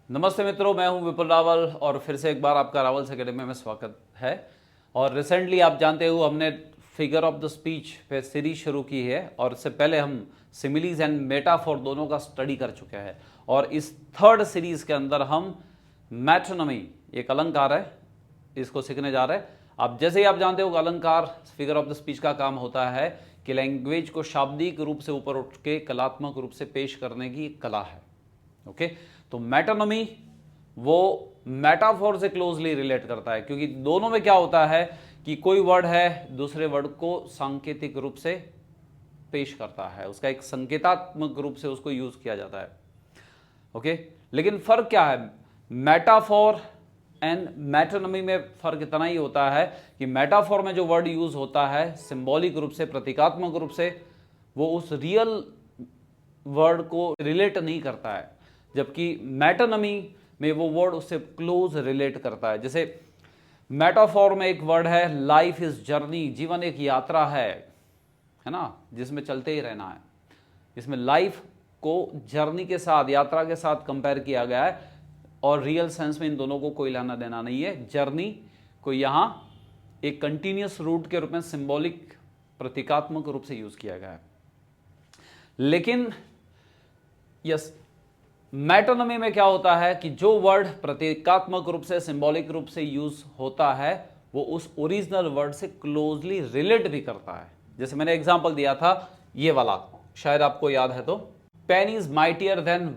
नमस्ते मित्रों, मैं हूं विपुल रावल और फिर से एक बार आपका रावल्स एकेडमी में स्वागत है। और रिसेंटली आप जानते हो हमने फिगर ऑफ द स्पीच पे सीरीज शुरू की है और इससे पहले हम सिमिलीज एंड मेटाफोर दोनों का स्टडी कर चुके हैं। और इस थर्ड सीरीज के अंदर हम मैट्रोनमी, एक अलंकार है, इसको सीखने जा रहे हैं। आप जैसे ही आप जानते हो अलंकार फिगर ऑफ द स्पीच का काम होता है कि लैंग्वेज को शाब्दिक रूप से ऊपर उठ के कलात्मक रूप से पेश करने की कला है। ओके, तो मेटानॉमी वो मेटाफोर से क्लोजली रिलेट करता है, क्योंकि दोनों में क्या होता है कि कोई वर्ड है दूसरे वर्ड को सांकेतिक रूप से पेश करता है, उसका एक संकेतात्मक रूप से उसको यूज किया जाता है। ओके, लेकिन फर्क क्या है? मेटाफोर एंड मेटानॉमी में फर्क इतना ही होता है कि मेटाफोर में जो वर्ड यूज होता है सिंबॉलिक रूप से, प्रतीकात्मक रूप से, वो उस रियल वर्ड को रिलेट नहीं करता है, जबकि मेटानॉमी में वो वर्ड उससे क्लोज रिलेट करता है। जैसे मेटाफोर में एक वर्ड है लाइफ इज जर्नी, जीवन एक यात्रा है ना, जिसमें चलते ही रहना है। इसमें लाइफ को जर्नी के साथ, यात्रा के साथ कंपेयर किया गया है और रियल सेंस में इन दोनों को कोई लेना देना नहीं है। जर्नी को यहां एक कंटिन्यूअस रूट के रूप में सिंबॉलिक, प्रतीकात्मक रूप से यूज किया गया है। लेकिन यस, मेटानॉमी में क्या होता है कि जो वर्ड प्रतीकात्मक रूप से, सिंबॉलिक रूप से यूज होता है वो उस ओरिजिनल वर्ड से क्लोजली रिलेट भी करता है। जैसे मैंने एग्जांपल दिया था ये वाला, शायद आपको याद है, तो pen is mightier than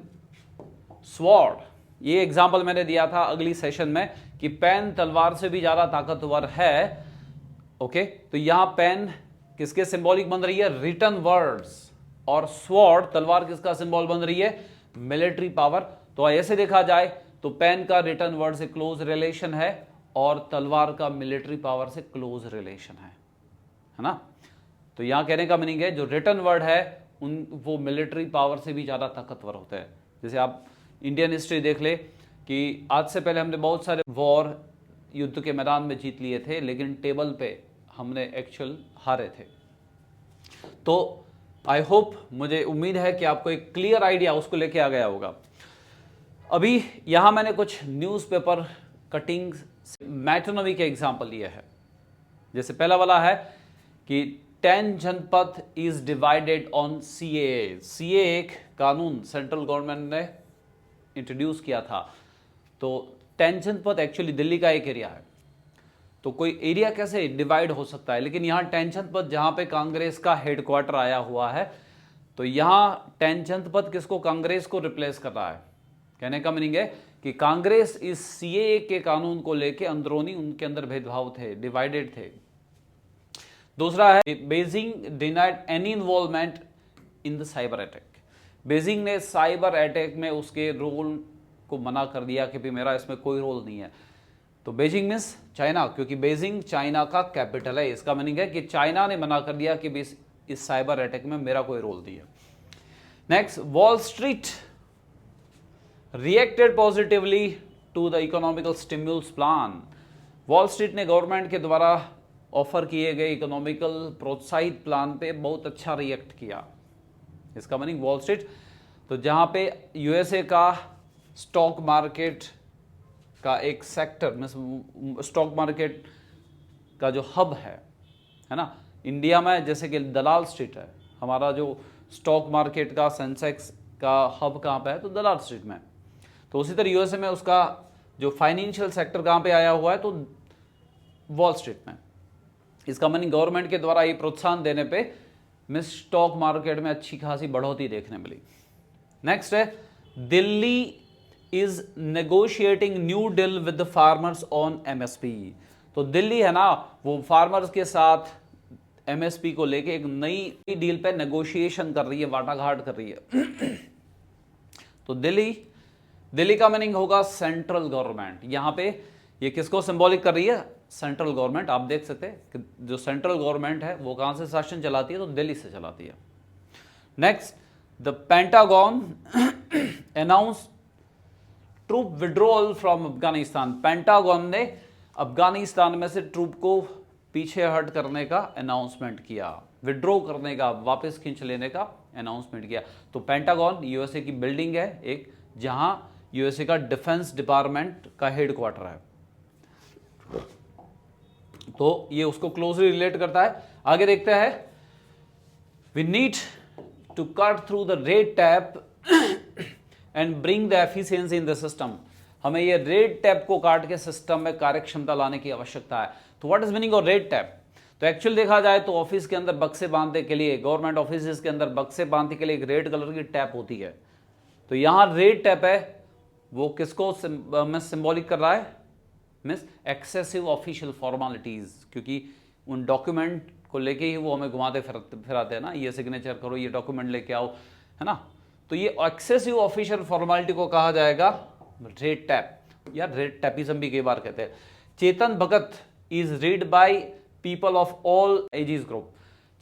sword. ये एग्जांपल मैंने दिया था अगली सेशन में कि पेन तलवार से भी ज्यादा ताकतवर है। ओके, तो यहां पेन किसके सिंबॉलिक बन रही है? Written words. और स्वॉर्ड, तलवार, किसका सिंबल बन रही है? Military power. तो ऐसे देखा जाए तो पेन का रिटन वर्ड से क्लोज रिलेशन है और तलवार का मिलिट्री पावर से क्लोज रिलेशन है ना। तो यहां कहने का मीनिंग है जो रिटन वर्ड है वो मिलिट्री पावर से भी ज्यादा ताकतवर होते हैं। जैसे आप इंडियन हिस्ट्री देख ले कि आज से पहले हमने बहुत सारे वॉर युद्ध के मैदान में जीत लिए थे, लेकिन टेबल पे हमने एक्चुअल हारे थे। तो आई होप, मुझे उम्मीद है कि आपको एक क्लियर आइडिया उसको लेके आ गया होगा। अभी यहां मैंने कुछ न्यूज़पेपर कटिंग मेटानॉमी के एग्जांपल लिए हैं। जैसे पहला वाला है कि 10 जनपद is divided on CAA. CAA एक कानून सेंट्रल गवर्नमेंट ने इंट्रोड्यूस किया था। तो 10 जनपद एक्चुअली दिल्ली का एक एरिया है, तो कोई एरिया कैसे डिवाइड हो सकता है? लेकिन यहां टेंशन पद, जहां पे कांग्रेस का हेडक्वार्टर आया हुआ है, तो यहां टेंशन पद किसको? कांग्रेस को रिप्लेस कर रहा है। कहने का मीनिंग है कि कांग्रेस इस सीएए के कानून को लेके अंदरूनी उनके अंदर भेदभाव थे, डिवाइडेड थे। दूसरा है Beijing denied any involvement in the cyber attack. Beijing ने साइबर अटैक में उसके रोल को मना कर दिया कि भाई मेरा इसमें कोई रोल नहीं है। तो बेजिंग मीन्स चाइना, क्योंकि बेजिंग चाइना का कैपिटल है। इसका मीनिंग है कि चाइना ने मना कर दिया कि इस साइबर अटैक में मेरा कोई रोल नहीं है। Next, Wall Street reacted positively to the economical stimulus plan. Wall Street ने गवर्नमेंट के द्वारा ऑफर किए गए इकोनॉमिकल प्रोत्साहित प्लान पे बहुत अच्छा रिएक्ट किया। इसका मीनिंग वॉल स्ट्रीट, तो जहां पे यूएसए का स्टॉक मार्केट का एक सेक्टर में, स्टॉक मार्केट का जो हब है ना इंडिया में, जैसे कि दलाल स्ट्रीट है हमारा, जो स्टॉक मार्केट का सेंसेक्स का हब कहाँ पे है? तो दलाल स्ट्रीट में। तो उसी तरह यूएसए में उसका जो फाइनेंशियल सेक्टर कहाँ पे आया हुआ है? तो वॉल स्ट्रीट में। इसका मीनिंग गवर्नमेंट के द्वारा ये प्रोत्साहन देने पे मिस स्टॉक मार्केट में अच्छी खासी बढ़ोतरी देखने मिली। नेक्स्ट है Delhi is negotiating new deal with the farmers on MSP. तो दिल्ली है ना, वो फार्मर्स के साथ एमएसपी को लेके एक नई डील पे नेगोशिएशन कर रही है, वाटाघाट कर रही है। तो दिल्ली का मीनिंग होगा सेंट्रल गवर्नमेंट। यहां पे ये किसको सिंबॉलिक कर रही है? Central government. आप देख सकते हैं कि जो सेंट्रल गवर्नमेंट है वो कहां से शासन चलाती है? तो दिल्ली से चलाती है। Next, the Pentagon announce troop withdrawal from Afghanistan. Pentagon ने अफगानिस्तान में से ट्रूप को पीछे हट करने का अनाउंसमेंट किया, विड्रॉ करने का, वापस खींच लेने का अनाउंसमेंट किया। तो पेंटागन यूएसए की बिल्डिंग है एक, जहां यूएसए का डिफेंस डिपार्टमेंट का हेडक्वार्टर है, तो ये उसको क्लोजली रिलेट करता है। आगे देखते हैं, we need to cut through the red tape and bring the efficiency in the system. हमें ये रेड टैप को काट के सिस्टम में कार्यक्षमता लाने की आवश्यकता है। तो what is meaning of red tap? तो एक्चुअल देखा जाए तो ऑफिस के अंदर बक्से बांधने के लिए, गवर्नमेंट ऑफिस के अंदर बक्से बांधने के लिए एक रेड कलर की टैप होती है। तो यहां रेड टैप है, वो किसको सिंबॉलिक कर रहा है? मीन्स एक्सेसिव ऑफिशियल फॉर्मेलिटीज, क्योंकि उन डॉक्यूमेंट को लेके ही वो हमें घुमाते फिराते हैं ना, ये सिग्नेचर करो, ये डॉक्यूमेंट लेके आओ, है ना। तो ये एक्सेसिव ऑफिशियल फॉर्मेलिटी को कहा जाएगा रेड टैप या रेड टैपिज्म भी कई बार कहते हैं। Chetan Bhagat is read by people of all ages group.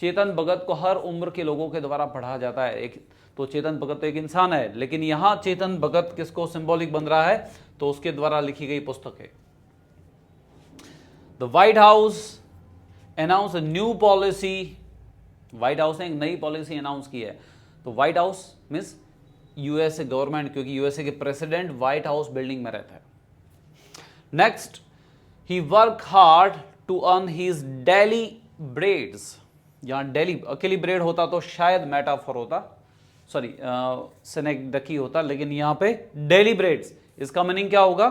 Chetan Bhagat को हर उम्र के लोगों के द्वारा पढ़ा जाता है। एक तो चेतन भगत तो एक इंसान है, लेकिन यहां चेतन भगत किसको सिंबॉलिक बन रहा है? तो उसके द्वारा लिखी गई पुस्तक है। The White House announce a new policy. White House ने एक नई पॉलिसी अनाउंस की है। तो White House means USA government, क्योंकि यूएसए के प्रेसिडेंट व्हाइट हाउस बिल्डिंग में रहता है। Next, he work hard to earn his daily breads. यहां डेली अकेली ब्रेड होता तो शायद मेटाफोर होता, सॉरी सिनेक्डकी होता, लेकिन यहां पे डेली ब्रेड्स, इसका मीनिंग क्या होगा?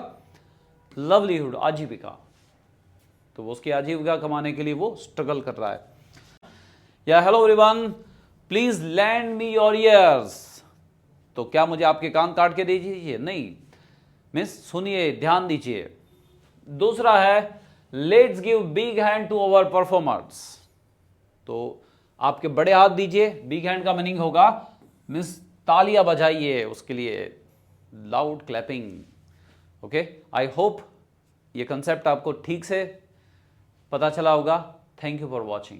लवलीहुड, आजीविका। तो वो उसकी आजीविका कमाने के लिए वो स्ट्रगल कर रहा है। या hello everyone, please land me your ears. तो क्या मुझे आपके कान काट के दीजिए? नहीं, मिस सुनिए, ध्यान दीजिए। दूसरा है let's give big hand to our performers. तो आपके बड़े हाथ दीजिए। बिग हैंड का मीनिंग होगा मिस तालियां बजाइए उसके लिए, loud clapping. Okay, I hope ये कंसेप्ट आपको ठीक से पता चला होगा। Thank you for watching.